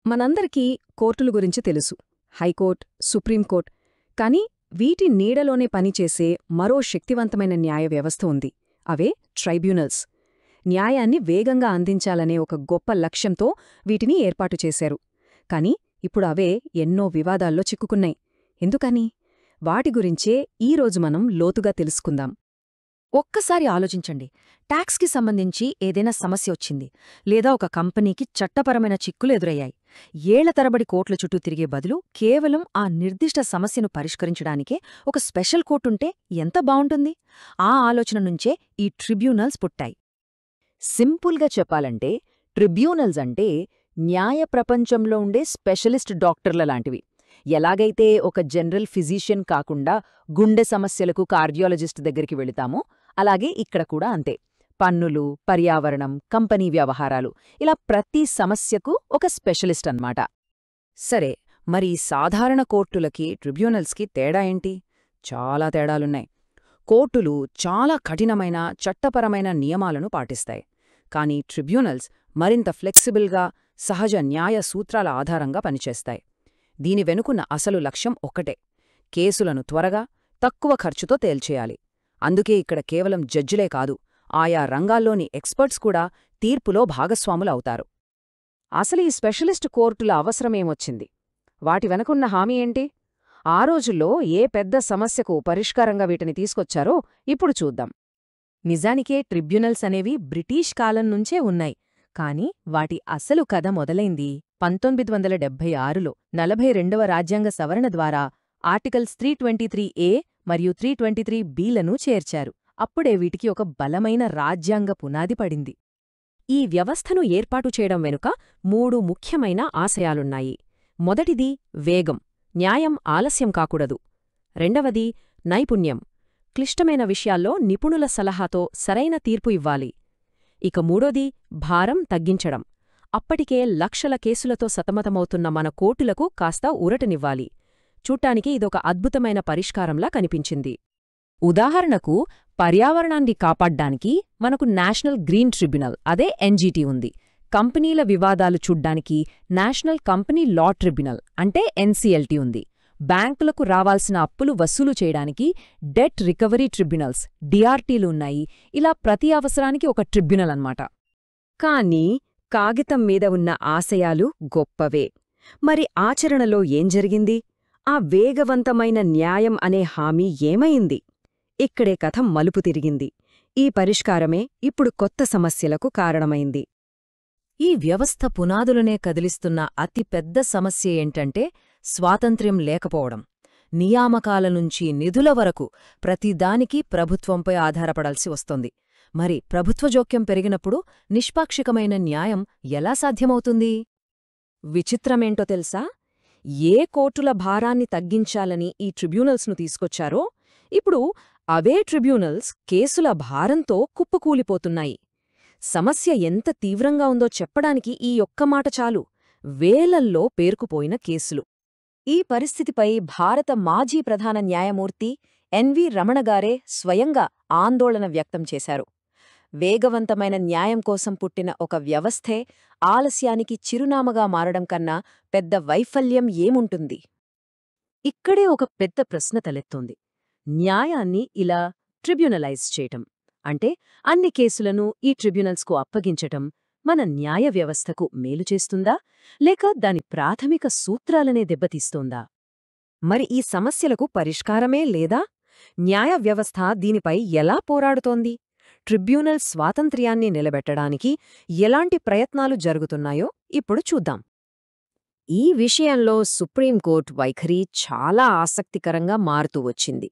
మనందరికీ కోర్టుల గురించి తెలుసు. High court, Supreme Court. కానీ వీటి నీడలోనే పనిచేసే మరో శక్తివంతమైన న్యాయ వ్యవస్థ ఉంది. అవే ట్రైబ్యునల్స్. న్యాయాన్ని వేగంగా అందించాలనే ఒక గొప్ప లక్ష్యంతో వీటిని ఏర్పాటు చేశారు. కాని ఇప్పుడు అవే ఎన్నో వివాదాల్లో చిక్కుకున్నాయి. ఎందుకని? వాటి గురించే ఈరోజు మనం లోతుగా తెలుసుకుందాం. ఒక్కసారి ఆలోచించండి. ట్యాక్స్కి సంబంధించి ఏదైనా సమస్య వచ్చింది, లేదా ఒక కంపెనీకి చట్టపరమైన చిక్కులు ఎదురయ్యాయి. ఏళ్ల తరబడి కోర్టుల చుట్టూ తిరిగే బదులు కేవలం ఆ నిర్దిష్ట సమస్యను పరిష్కరించడానికే ఒక స్పెషల్ కోర్టుంటే ఎంత బావుంటుంది? ఆ ఆలోచన నుంచే ఈ ట్రిబ్యునల్స్ పుట్టాయి. సింపుల్గా చెప్పాలంటే ట్రిబ్యునల్స్ అంటే న్యాయ ప్రపంచంలో ఉండే స్పెషలిస్ట్ డాక్టర్ల లాంటివి. ఎలాగైతే ఒక జనరల్ ఫిజీషియన్ కాకుండా గుండె సమస్యలకు కార్డియాలజిస్ట్ దగ్గరికి వెళుతామో అలాగే ఇక్కడ కూడా అంతే. పన్నులు, పర్యావరణం, కంపెనీ వ్యవహారాలు, ఇలా ప్రతి సమస్యకు ఒక స్పెషలిస్ట్ అన్నమాట. సరే, మరి సాధారణ కోర్టులకి ట్రిబ్యునల్స్కి తేడా ఏంటి? చాలా తేడాలున్నాయి. కోర్టులు చాలా కఠినమైన చట్టపరమైన నియమాలను పాటిస్తాయి. కానీ ట్రిబ్యునల్స్ మరింత ఫ్లెక్సిబుల్గా, సహజ న్యాయ సూత్రాల ఆధారంగా పనిచేస్తాయి. దీని వెనుకున్న అసలు లక్ష్యం ఒక్కటే: కేసులను త్వరగా, తక్కువ ఖర్చుతో తేల్చేయాలి. అందుకే ఇక్కడ కేవలం జడ్జిలే కాదు, ఆయా రంగాల్లోని ఎక్స్పర్ట్స్ కూడా తీర్పులో భాగస్వాములవుతారు. అసలు ఈ స్పెషలిస్ట్ కోర్టుల అవసరమేమొచ్చింది? వాటి వెనకున్న హామీ ఏంటి? ఆ రోజుల్లో ఏ పెద్ద సమస్యకు పరిష్కారంగా వీటిని తీసుకొచ్చారో ఇప్పుడు చూద్దాం. నిజానికే ట్రిబ్యునల్స్ అనేవి బ్రిటీష్ కాలం నుంచే ఉన్నాయి. కాని వాటి అసలు కథ మొదలైంది 1976లో 42వ రాజ్యాంగ సవరణ ద్వారా ఆర్టికల్స్ 323A మరియు 323Bలను చేర్చారు. అప్పుడే వీటికి ఒక బలమైన రాజ్యాంగ పునాది పడింది. ఈ వ్యవస్థను ఏర్పాటు చేయడం వెనుక 3 ముఖ్యమైన ఆశయాలున్నాయి. మొదటిది వేగం, న్యాయం ఆలస్యం కాకూడదు. రెండవది నైపుణ్యం, క్లిష్టమైన విషయాల్లో నిపుణుల సలహాతో సరైన తీర్పు ఇవ్వాలి. ఇక మూడోది భారం తగ్గించడం, అప్పటికే లక్షల కేసులతో సతమతమవుతున్న మన కోర్టులకు కాస్త ఊరటనివ్వాలి. చూట్టానికి ఇదొక అద్భుతమైన పరిష్కారంలా కనిపించింది. ఉదాహరణకు, పర్యావరణాన్ని కాపాడ్డానికి మనకు నేషనల్ గ్రీన్ ట్రిబ్యునల్, అదే ఎన్జీటీ ఉంది. కంపెనీల వివాదాలు చూడ్డానికి నేషనల్ కంపెనీ లా ట్రిబ్యునల్, అంటే ఎన్సీఎల్టీ ఉంది. బ్యాంకులకు రావాల్సిన అప్పులు వసూలు చేయడానికి డెట్ రికవరీ ట్రిబ్యునల్స్, డిఆర్టీలు ఉన్నాయి. ఇలా ప్రతి అవసరానికి ఒక ట్రిబ్యునల్ అన్నమాట. కానీ కాగితం మీద ఉన్న ఆశయాలు గొప్పవే. మరి ఆచరణలో ఏం జరిగింది? ఆ వేగవంతమైన న్యాయం అనే హామీ ఏమైంది? ఇక్కడే కథ మలుపు తిరిగింది. ఈ పరిష్కారమే ఇప్పుడు కొత్త సమస్యలకు కారణమైంది. ఈ వ్యవస్థ పునాదులనే కదిలిస్తున్న అతి పెద్ద సమస్య ఏంటంటే స్వాతంత్ర్యం లేకపోవడం. నియామకాల నుంచి నిధుల వరకు ప్రతిదానికి ప్రభుత్వంపై ఆధారపడాల్సి వస్తోంది. మరి ప్రభుత్వ జోక్యం పెరిగినప్పుడు నిష్పాక్షికమైన న్యాయం ఎలా సాధ్యమవుతుంది? విచిత్రమేంటో తెలుసా? ఏ కోర్టుల భారాన్ని తగ్గించాలని ఈ ట్రిబ్యునల్స్ను తీసుకొచ్చారో ఇప్పుడు అవే ట్రిబ్యునల్స్ కేసుల భారంతో కుప్పకూలిపోతున్నాయి. సమస్య ఎంత తీవ్రంగా ఉందో చెప్పడానికి ఈ ఒక్క మాట చాలు: వేలల్లో పేరుకుపోయిన కేసులు. ఈ పరిస్థితిపై భారత మాజీ ప్రధాన న్యాయమూర్తి ఎన్వి రమణగారే స్వయంగా ఆందోళన వ్యక్తం చేశారు. వేగవంతమైన న్యాయం కోసం పుట్టిన ఒక వ్యవస్థే ఆలస్యానికి చిరునామగా మారడం కన్నా పెద్ద వైఫల్యం ఏముంటుంది? ఇక్కడే ఒక పెద్ద ప్రశ్న తలెత్తోంది. న్యాయాన్ని ఇలా ట్రిబ్యునలైజ్ చేయటం అంటే అన్ని కేసులను ఈ ట్రిబ్యునల్స్కు అప్పగించటం మన న్యాయ వ్యవస్థకు మేలు చేస్తుందా, లేక దాని ప్రాథమిక సూత్రాలనే దెబ్బతీస్తోందా? మరి ఈ సమస్యలకు పరిష్కారమే లేదా? న్యాయ వ్యవస్థ దీనిపై ఎలా పోరాడుతోంది? ట్రిబ్యునల్ స్వాతంత్ర్యాన్ని నిలబెట్టడానికి ఎలాంటి ప్రయత్నాలు జరుగుతున్నాయో ఇప్పుడు చూద్దాం. ఈ విషయంలో సుప్రీంకోర్టు వైఖరి చాలా ఆసక్తికరంగా మారుతూ వచ్చింది.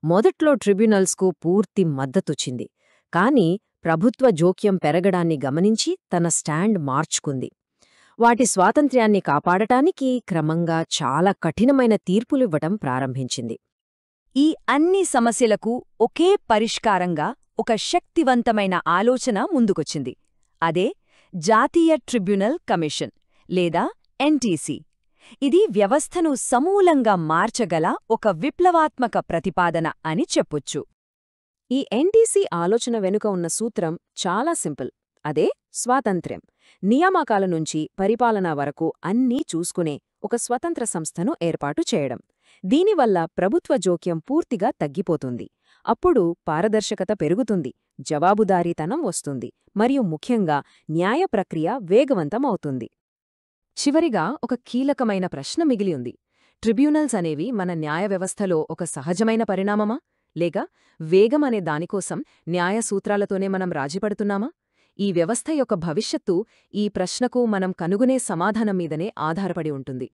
మొదట్లో ట్రిబ్యునల్స్కు పూర్తి మద్దతుచ్చింది. కానీ ప్రభుత్వ జోక్యం పెరగడాన్ని గమనించి తన స్టాండ్ మార్చుకుంది. వాటి స్వాతంత్ర్యాన్ని కాపాడటానికి క్రమంగా చాలా కఠినమైన తీర్పులివ్వటం ప్రారంభించింది. ఈ అన్ని సమస్యలకు ఒకే పరిష్కారంగా ఒక శక్తివంతమైన ఆలోచన ముందుకొచ్చింది. అదే జాతీయ ట్రిబ్యునల్ కమిషన్, లేదా ఎన్టీసీ. ఇది వ్యవస్థను సమూలంగా మార్చగల ఒక విప్లవాత్మక ప్రతిపాదన అని చెప్పొచ్చు. ఈ ఎన్టీసీ ఆలోచన వెనుక ఉన్న సూత్రం చాలా సింపుల్. అదే స్వాతంత్ర్యం. నియామకాల నుంచి పరిపాలన వరకు అన్నీ చూసుకునే ఒక స్వతంత్ర సంస్థను ఏర్పాటు చేయడం. దీనివల్ల ప్రభుత్వ జోక్యం పూర్తిగా తగ్గిపోతుంది. అప్పుడు పారదర్శకత పెరుగుతుంది, జవాబుదారీతనం వస్తుంది, మరియు ముఖ్యంగా న్యాయ ప్రక్రియ వేగవంతం అవుతుంది. చివరిగా ఒక కీలకమైన ప్రశ్న మిగిలి ఉంది. ట్రిబ్యునల్స్ అనేవి మన న్యాయ వ్యవస్థలో ఒక సహజమైన పరిణామమా, లేక వేగం అనే దానికోసం న్యాయ సూత్రాలతోనే మనం రాజీపడుతున్నామా? ఈ వ్యవస్థ యొక్క భవిష్యత్తు ఈ ప్రశ్నకు మనం కనుగొనే సమాధానం మీదనే ఆధారపడి ఉంటుంది.